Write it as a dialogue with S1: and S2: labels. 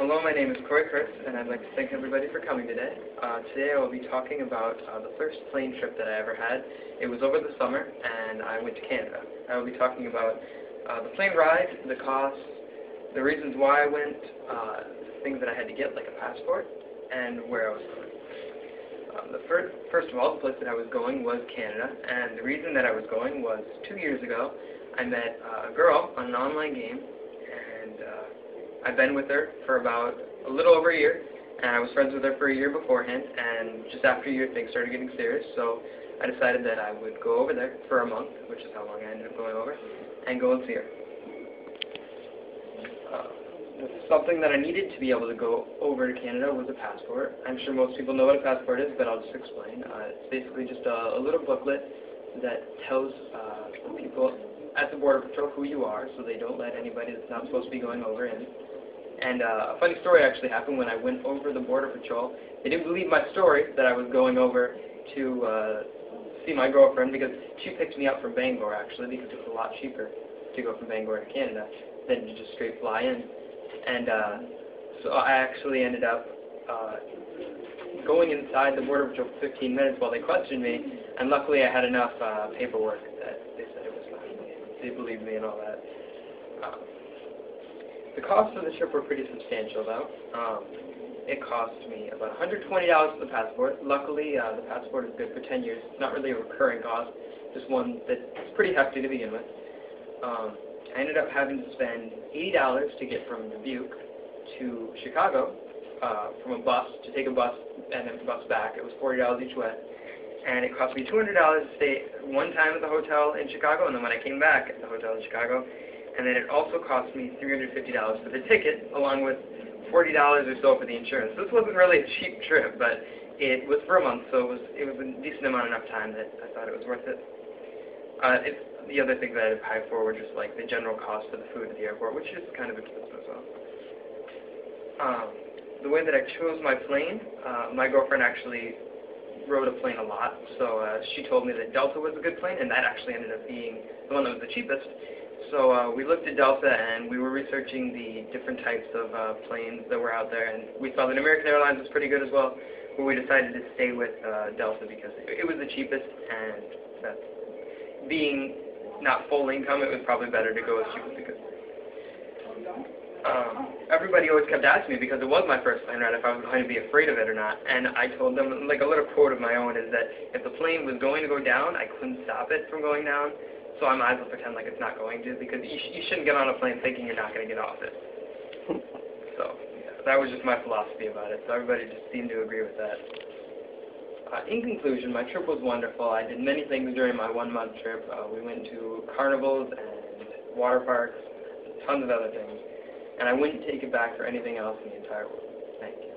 S1: Hello, my name is Corey Kurtz, and I'd like to thank everybody for coming today. Today I will be talking about the first plane trip that I ever had. It was over the summer, and I went to Canada. I will be talking about the plane ride, the costs, the reasons why I went, things that I had to get, like a passport, and where I was going. First of all, the place that I was going was Canada, and the reason that I was going was 2 years ago. I met a girl on an online game, and I've been with her for about a little over a year, and I was friends with her for a year beforehand, and just after a year things started getting serious, so I decided that I would go over there for a month, which is how long I ended up going over, and go and see her. Something that I needed to be able to go over to Canada was a passport. I'm sure most people know what a passport is, but I'll just explain. It's basically just a little booklet that tells the people at the Border Patrol who you are, so they don't let anybody that's not supposed to be going over in. And a funny story actually happened when I went over the Border Patrol. They didn't believe my story that I was going over to see my girlfriend, because she picked me up from Bangor, actually, because it was a lot cheaper to go from Bangor to Canada than to just straight fly in. And so I actually ended up going inside the Border Patrol for 15 minutes while they questioned me, and luckily I had enough paperwork that they said it was fine. They believed me and all that. The costs of the trip were pretty substantial, though. It cost me about $120 for the passport. Luckily, the passport is good for 10 years. It's not really a recurring cost, just one that's pretty hefty to begin with. I ended up having to spend $80 to get from Dubuque to Chicago, from a bus, to take a bus and then bus back. It was $40 each way. And it cost me $200 to stay one time at the hotel in Chicago, and then when I came back at the hotel in Chicago. And then it also cost me $350 for the ticket, along with $40 or so for the insurance. This wasn't really a cheap trip, but it was for a month, so it was a decent amount enough time that I thought it was worth it. The other things that I had to pay for were just like the general cost of the food at the airport, which is kind of expensive as well. The way that I chose my plane, my girlfriend actually rode a plane a lot, so she told me that Delta was a good plane, and that actually ended up being the one that was the cheapest. So we looked at Delta, and we were researching the different types of planes that were out there, and we saw that American Airlines was pretty good as well, but we decided to stay with Delta because it was the cheapest, and that's being not full income, it was probably better to go as cheap as we could. Everybody always kept asking me, because it was my first plane ride, if I was going to be afraid of it or not, and I told them, like a little quote of my own is that if the plane was going to go down, I couldn't stop it from going down, so I might as well pretend like it's not going to, because you shouldn't get on a plane thinking you're not going to get off it. So, yeah, that was just my philosophy about it, so everybody just seemed to agree with that. In conclusion, my trip was wonderful. I did many things during my 1 month trip. We went to carnivals and water parks, tons of other things, and I wouldn't take it back for anything else in the entire world. Thank you.